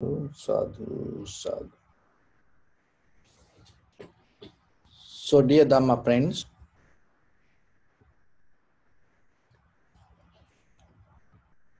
Sadhu, sadhu. So, dear Dhamma friends,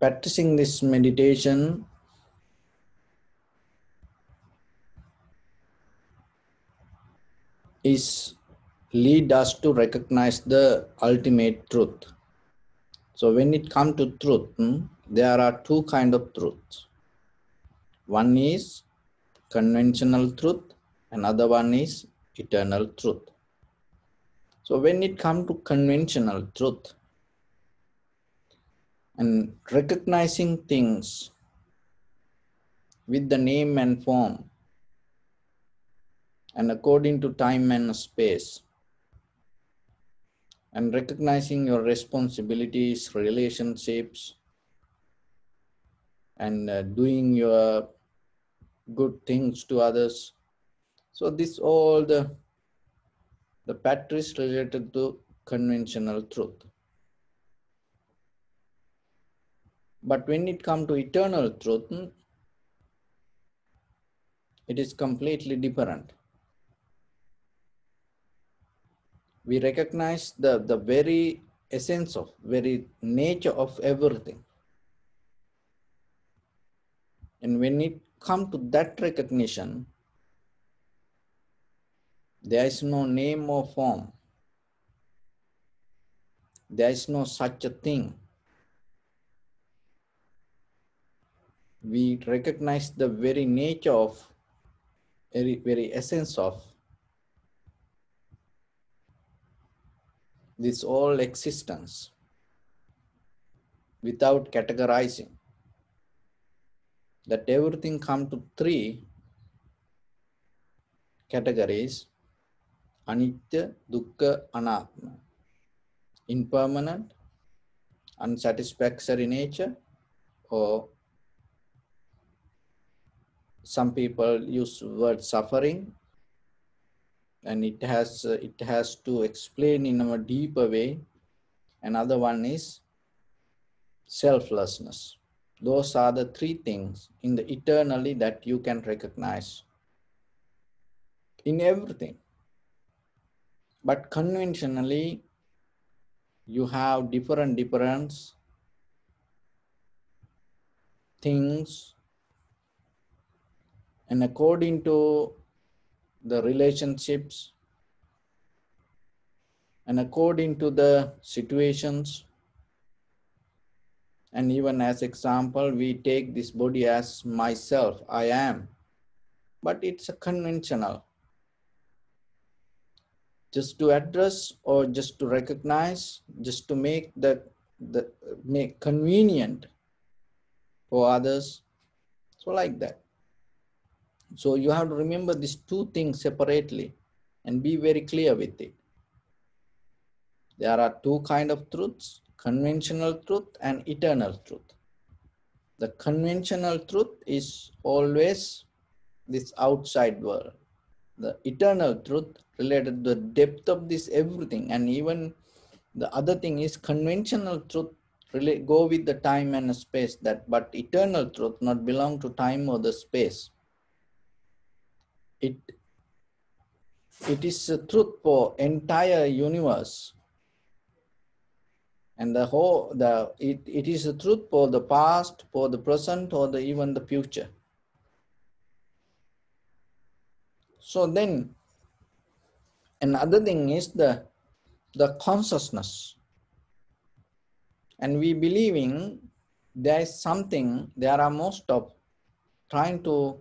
practicing this meditation is lead us to recognize the ultimate truth. So, when it comes to truth, there are two kinds of truths. One is conventional truth, and other one is eternal truth. So, when it comes to conventional truth and recognizing things with the name and form, and according to time and space, and recognizing your responsibilities, relationships, and doing your good things to others. So this all the practice related to conventional truth. But when it comes to eternal truth, it is completely different. We recognize the very essence of, very nature of everything. And when it comes to that recognition, there is no name or form. There is no such a thing. We recognize the very nature of, very essence of this all existence without categorizing. That everything come to three categories: Anitya, Dukkha, Anatma. Impermanent, unsatisfactory nature, or some people use word suffering, and it has to explain in a deeper way. Another one is selflessness. Those are the three things in the eternally that you can recognize in everything. But conventionally, you have different things, and according to the relationships and according to the situations, and even as example, we take this body as myself, I am, but it's a conventional, just to address or just to recognize, just to make make convenient for others. So like that. So you have to remember these two things separately and be very clear with it. There are two kinds of truths: conventional truth and eternal truth. The conventional truth is always this outside world. The eternal truth related to the depth of this everything, and even the other thing is conventional truth go with the time and space, that but eternal truth not belong to time or the space. It is a truth for entire universe, and it is a truth for the past, for the present, or even the future. So then another thing is the consciousness, and we believing there is something. There are most of trying to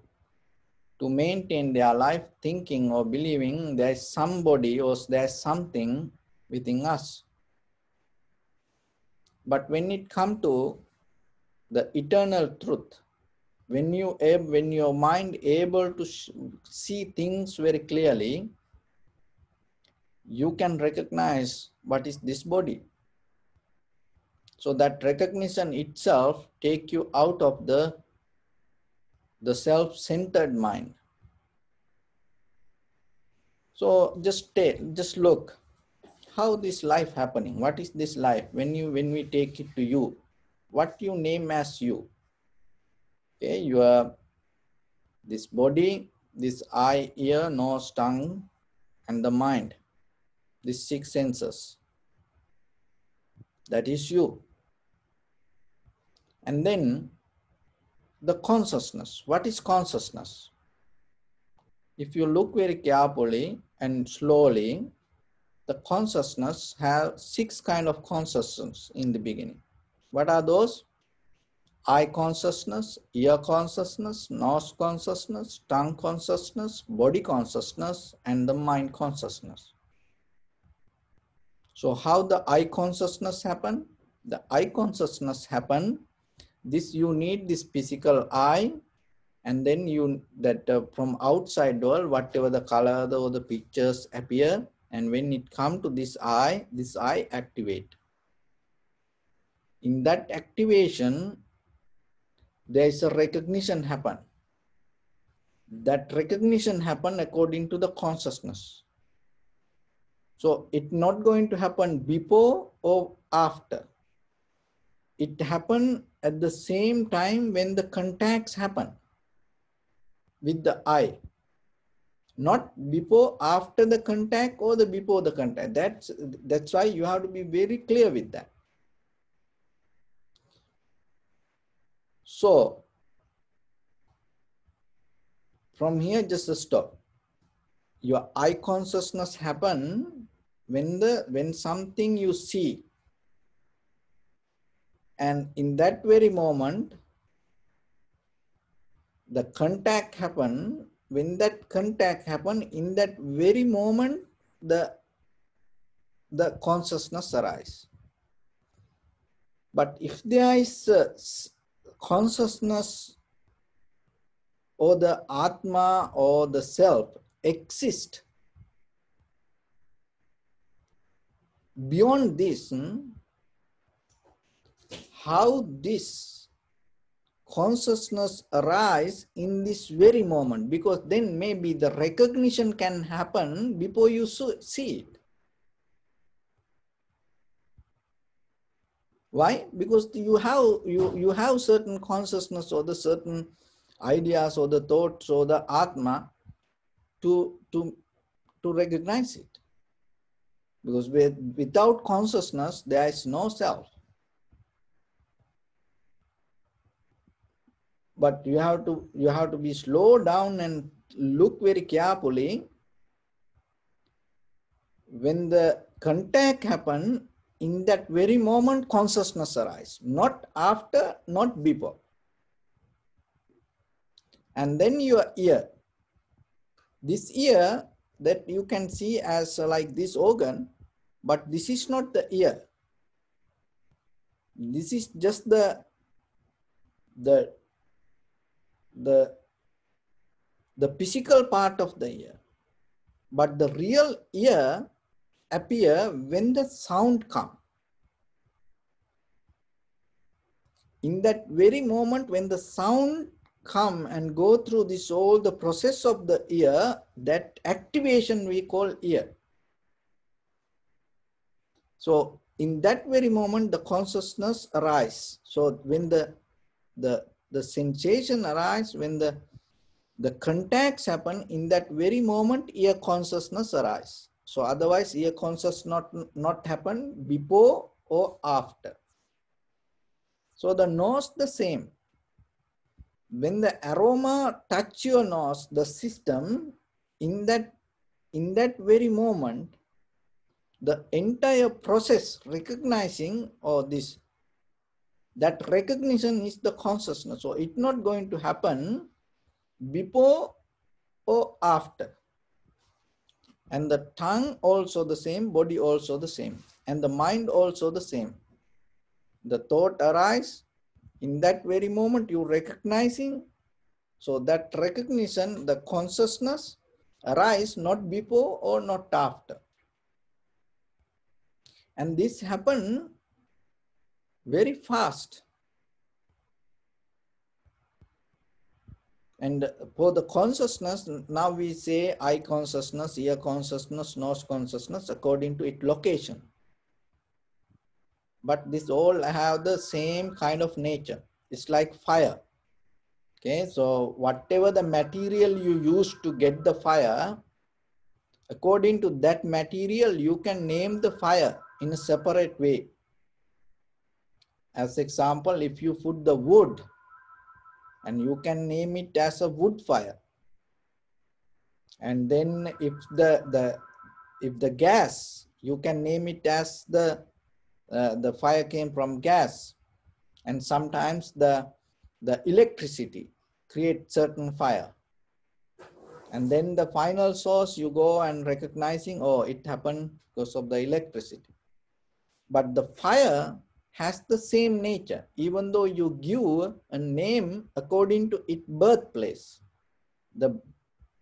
maintain their life thinking or believing there is somebody or there is something within us. But when it comes to the eternal truth, when your mind able to see things very clearly, you can recognize what is this body. So that recognition itself take you out of the self-centered mind. So just look how this life happening. What is this life? When we take it to you, what you name as you. Okay, you are This body, this eye, ear, nose, tongue, and the mind, these 6 senses, that is you. And then the consciousness. What is consciousness? If you look very carefully and slowly, the consciousness have 6 kind of consciousness in the beginning. What are those? Eye consciousness, ear consciousness, nose consciousness, tongue consciousness, body consciousness, and the mind consciousness. So how the eye consciousness happen? The eye consciousness happen, this you need this physical eye, and then you that from outside world, whatever the color or the pictures appear, and when it come to this eye activate. In that activation, there is a recognition happen. That recognition happen according to the consciousness. So it's not going to happen before or after. It happen at the same time when the contacts happen with the eye. Not before, after the contact, or the before the contact. That's why you have to be very clear with that. So from here, just a stop. Your eye consciousness happen when something you see, and in that very moment, the contact happen. When that contact happen, in that very moment, the consciousness arise. But if there is consciousness or the Atma or the self exist beyond this, how this consciousness arise in this very moment? Because then maybe the recognition can happen before you see it. Why? Because you have certain consciousness or the certain ideas or the thoughts or the Atma to recognize it. Because without consciousness, there is no self. But you have to be slow down and look very carefully. When the contact happen, in that very moment, consciousness arises. Not after, not before. And then your ear. This ear that you can see as like this organ, but this is not the ear. This is just the physical part of the ear. But the real ear appear when the sound comes. In that very moment, when the sound come and go through this all the process of the ear, that activation we call ear. So in that very moment, the consciousness arise. So when the sensation arise, when the contacts happen, in that very moment, ear consciousness arise. So otherwise, ear consciousness not happen before or after. So the nose the same. When the aroma touch your nose, the system, in that very moment, the entire process recognizing or that recognition is the consciousness. So it's not going to happen before or after. And the tongue also the same, body also the same, and the mind also the same. The thought arise, in that very moment you recognizing, so that recognition, the consciousness arise not before or not after. And this happen very fast. And for the consciousness, now we say eye consciousness, ear consciousness, nose consciousness according to its location. But this all have the same kind of nature. It's like fire. Okay, so whatever the material you use to get the fire, according to that material, you can name the fire in a separate way. As example, if you put the wood, and you can name it as a wood fire. And then if the gas, you can name it as the fire came from gas. And sometimes the electricity creates certain fire. And then the final source, you go and recognizing, oh, it happened because of the electricity. But the fire has the same nature, even though you give a name according to its birthplace, the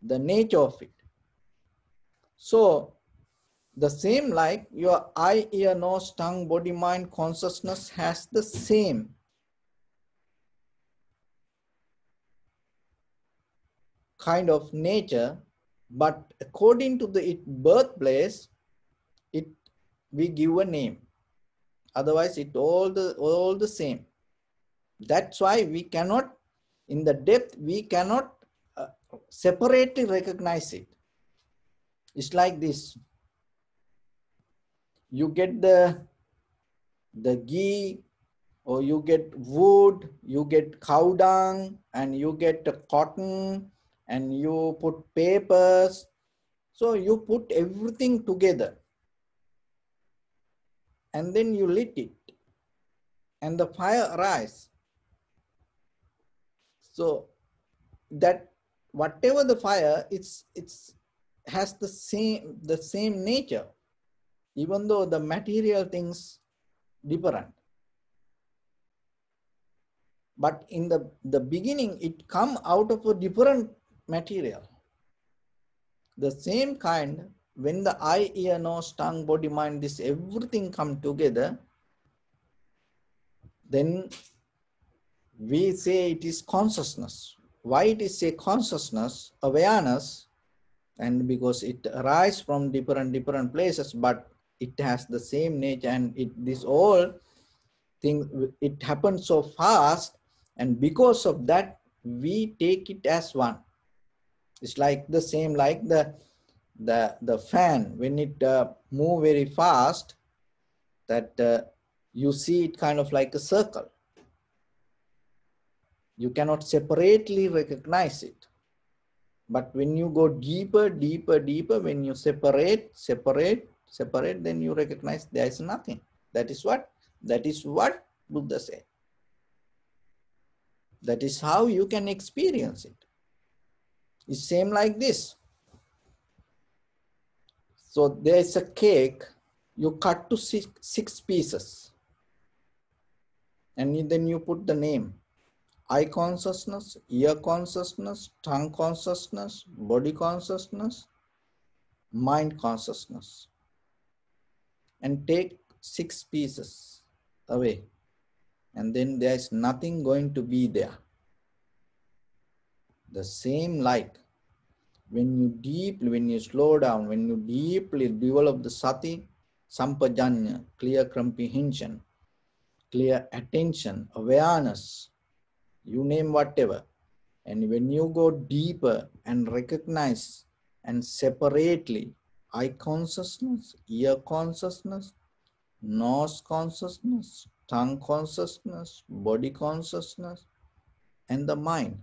nature of it. So the same like your eye, ear, nose, tongue, body, mind, consciousness has the same kind of nature, but according to its birthplace, we give a name. Otherwise, it all the same. That's why we cannot, in the depth, we cannot separately recognize it. It's like this. You get the ghee, or you get wood, you get cow dung, and you get cotton, and you put papers. So you put everything together, and then you lit it, and the fire arises. So that whatever the fire, it's has the same nature, even though the material things different. But in the beginning, it come out of a different material. The same kind, when the eye, ear, nose, tongue, body, mind, this everything come together, then we say it is consciousness. Why it is a consciousness, awareness? And because it arises from different places, but it has the same nature, and this all thing, it happens so fast, and because of that, we take it as one. It's like the same like the fan, when it move very fast, that you see it kind of like a circle. You cannot separately recognize it. But when you go deeper, when you separate, then you recognize there is nothing. That is what Buddha said. That is how you can experience it. It's same like this. So there is a cake, you cut to six pieces, and then you put the name. Eye consciousness, ear consciousness, tongue consciousness, body consciousness, mind consciousness. And take 6 pieces away. And then there's nothing going to be there. The same like when you slow down, when you deeply develop the sati, sampajanya, clear comprehension, clear attention, awareness, you name whatever. And when you go deeper and recognize and separately eye consciousness, ear consciousness, nose consciousness, tongue consciousness, body consciousness, and the mind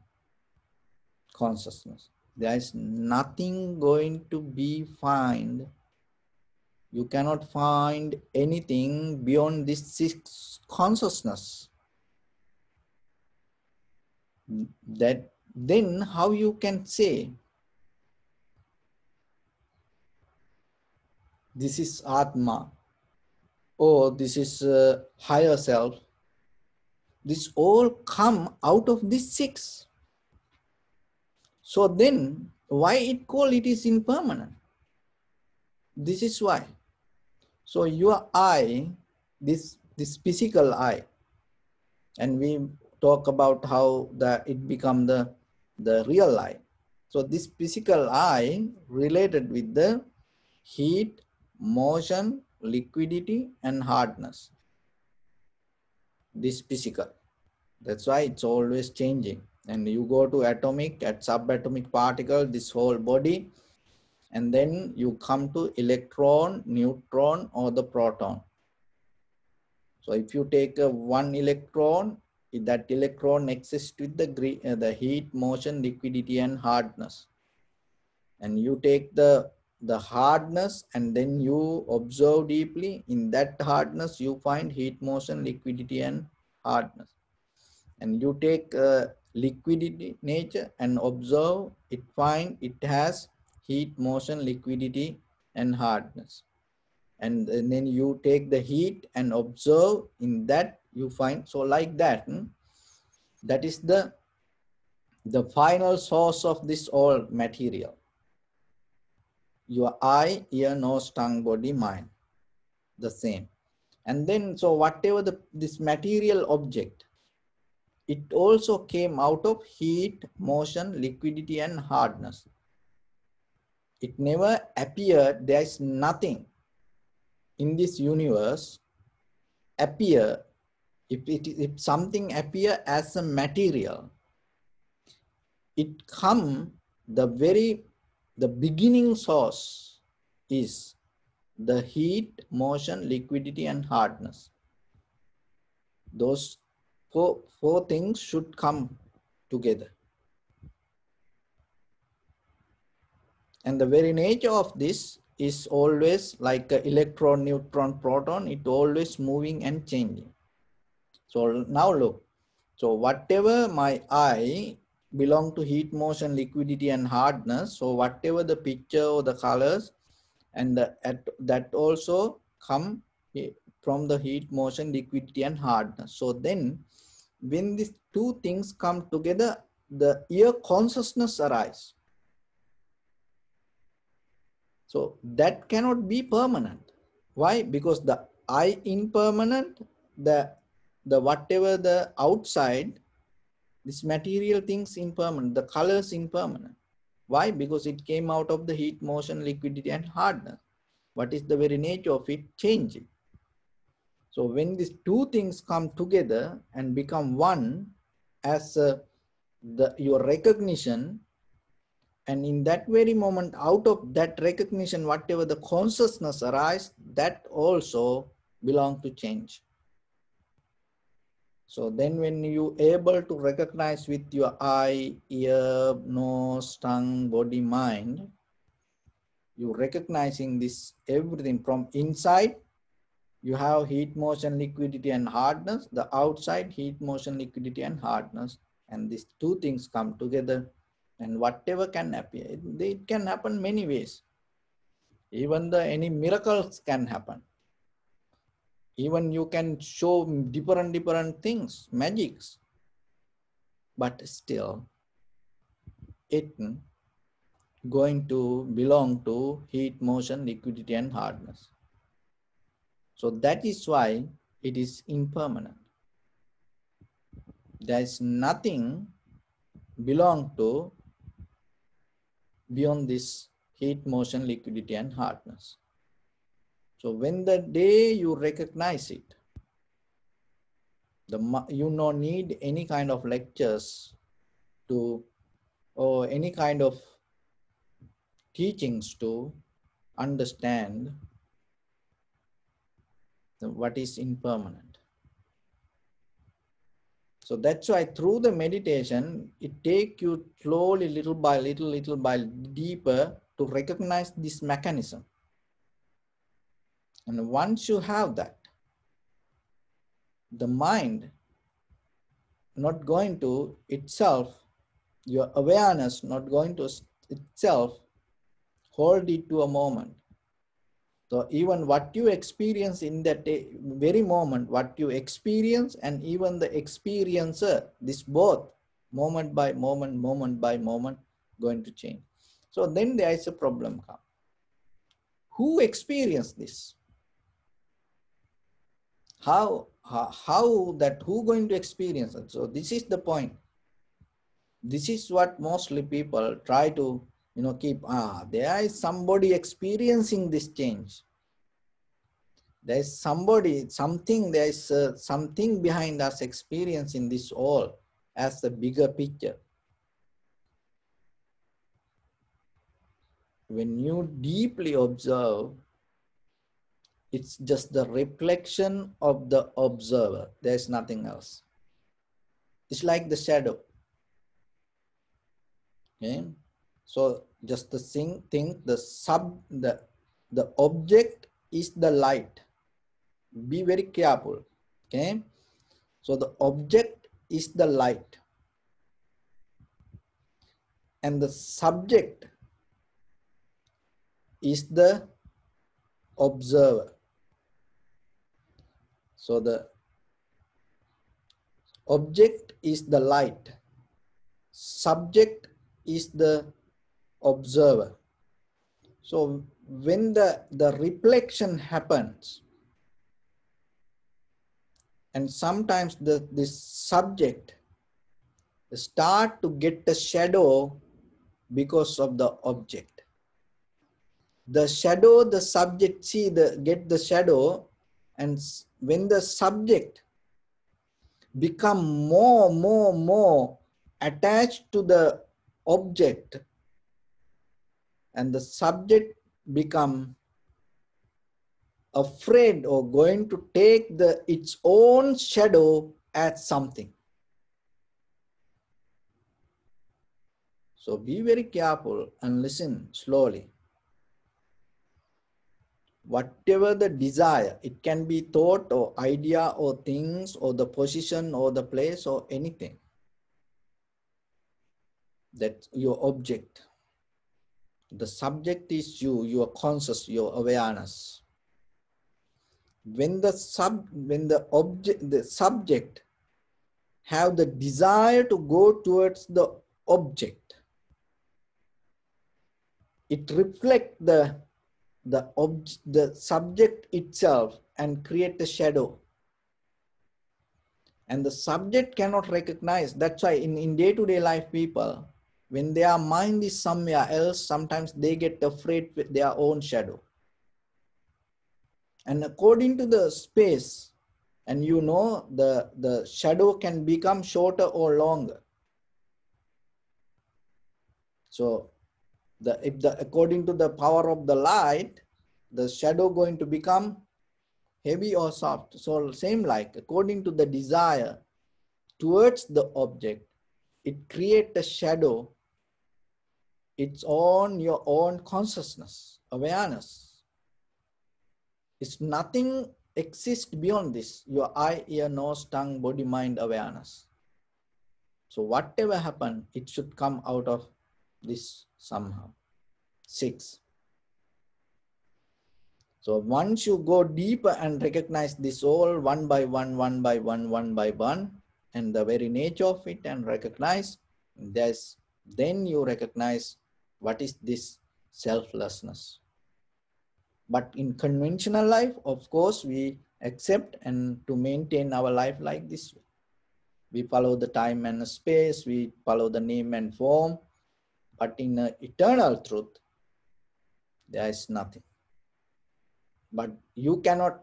consciousness, there is nothing going to be found. You cannot find anything beyond this 6 consciousness. That then how you can say this is Atma, or this is higher self? This all come out of these 6. So then why it is impermanent? This is why. So your eye, this physical eye, and we talk about how it become the real eye. So this physical eye related with the heat, motion, liquidity, and hardness. This physical. That's why it's always changing. And you go to atomic, at subatomic particle, this whole body, and then you come to electron, neutron, or the proton. So if you take one electron, that electron exists with the heat, motion, liquidity, and hardness. And you take the hardness, and then you observe deeply. In that hardness, you find heat, motion, liquidity, and hardness. And you take liquidity nature and observe it, find it has heat, motion, liquidity, and hardness. And then you take the heat and observe, in that you find, so like that. That is the final source of this all material. Your eye, ear, nose, tongue, body, mind, the same. And then, so whatever this material object, it also came out of heat, motion, liquidity, and hardness. It never appeared, there is nothing in this universe appear, if something appear as a material, it come, the beginning source is the heat, motion, liquidity, and hardness. Those four things should come together. And the very nature of this is always like an electron, neutron, proton, it always moving and changing. So now look, so whatever my eye belong to heat, motion, liquidity, and hardness, so whatever the picture or the colors, and that also come from the heat, motion, liquidity, and hardness. So then when these two things come together, the ear consciousness arises. So that cannot be permanent. Why? Because the eye impermanent, the whatever the outside, this material things impermanent, the colors impermanent. Why? Because it came out of the heat, motion, liquidity, and hardness. What is the very nature of it? Changing. So when these two things come together and become one as your recognition, and in that very moment, out of that recognition, whatever the consciousness arises, that also belong to change. So then when you able to recognize with your eye, ear, nose, tongue, body, mind, you recognizing this everything from inside, you have heat, motion, liquidity, and hardness. The outside, heat, motion, liquidity, and hardness. And these two things come together, and whatever can appear, it can happen many ways. Even any miracles can happen. Even you can show different things, magics. But still, it going to belong to heat, motion, liquidity, and hardness. So that is why it is impermanent. There is nothing belong to beyond this heat, motion, liquidity, and hardness. So when the day you recognize it, you don't need any kind of lectures to, or any kind of teachings to understand what is impermanent. So that's why through the meditation, it takes you slowly, little by deeper to recognize this mechanism. And once you have that, the mind not going to itself, your awareness not going to itself hold it to a moment. So even what you experience in that very moment, what you experience, and even the experiencer, this both moment by moment going to change. So then there is a problem come. Who experienced this? How who going to experience it? So this is the point. This is what mostly people try to keep, there is somebody experiencing this change. There is somebody, something, there is something behind us experiencing this all. as the bigger picture. When you deeply observe, it's just the reflection of the observer. There's nothing else. It's like the shadow. Okay? So just the thing, the object is the light. Be very careful. Okay? So the object is the light. And the subject is the observer. So the object is the light. Subject is the observer. So when the reflection happens, and sometimes this subject start to get the shadow because of the object. The shadow, the subject get the shadow, and when the subject become more attached to the object, and the subject become afraid or going to take its own shadow as something. So be very careful and listen slowly. Whatever the desire, it can be thought or idea or things or the position or the place or anything. That's your object. The subject is you, your conscious, your awareness. When the subject have the desire to go towards the object, it reflects the subject itself and create a shadow. And the subject cannot recognize. That's why in day-to-day life, people, when their mind is somewhere else, sometimes they get afraid with their own shadow. And according to the space, and you know, the shadow can become shorter or longer. So according to the power of the light, the shadow going to become heavy or soft. So same like according to the desire towards the object, it creates a shadow. It's on your own consciousness, awareness. It's nothing exists beyond this. Your eye, ear, nose, tongue, body, mind, awareness. So whatever happened, it should come out of this somehow. 6. So once you go deeper and recognize this all one by one, and the very nature of it and recognize, then you recognize what is this selflessness. But in conventional life, of course, we accept and to maintain our life like this way. We follow the time and space, we follow the name and form, but in eternal truth, there is nothing. But you cannot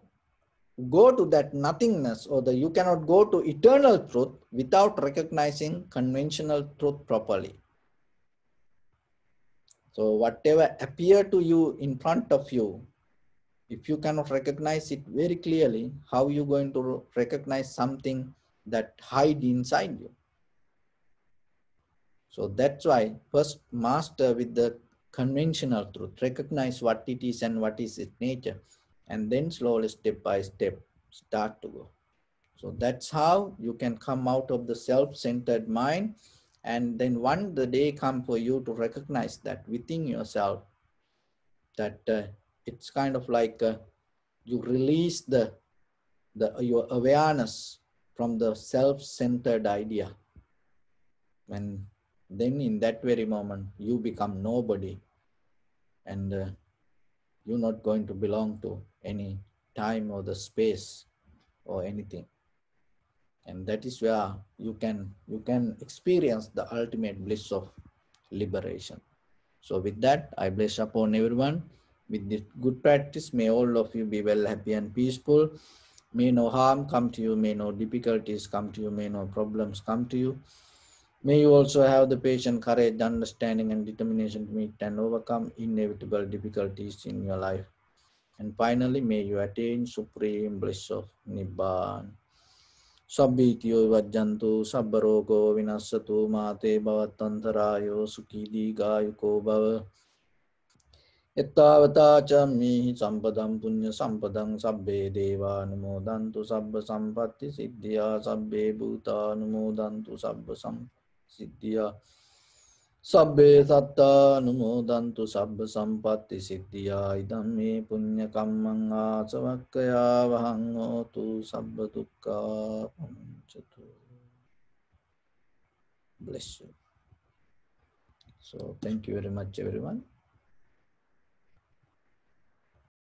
go to that nothingness, or you cannot go to eternal truth without recognizing conventional truth properly. So whatever appear to you in front of you, if you cannot recognize it very clearly, how are you going to recognize something that hide inside you? So that's why first master with the conventional truth, recognize what it is and what is its nature, and then slowly step by step start to go. So that's how you can come out of the self-centered mind, and then one the day come for you to recognize that within yourself, that it's kind of like you release your awareness from the self-centered idea, and then in that very moment you become nobody, and you're not going to belong to any time or the space or anything. And that is where you can experience the ultimate bliss of liberation. So with that, I bless upon everyone with this good practice. May all of you be well, happy and peaceful. May no harm come to you, may no difficulties come to you, may no problems come to you. May you also have the patience, courage, understanding, and determination to meet and overcome inevitable difficulties in your life. And finally, may you attain supreme bliss of Nibbana. Sabbitiyo vajjantu sabbarogo vinassatu mate bhavatantarayo sukhi digayuko bhava. Ittavata ca mihi sampadam punya sampadam sabbe deva numodantu sabba sampatti siddhya sabbe bhuta numodantu sabba siddhya sabbe satta numodantu sabba sampatti siddhya idam me punya kammang asavakkaya vahang hotu sabba dukkha pamuncatu. Bless you. So thank you very much everyone.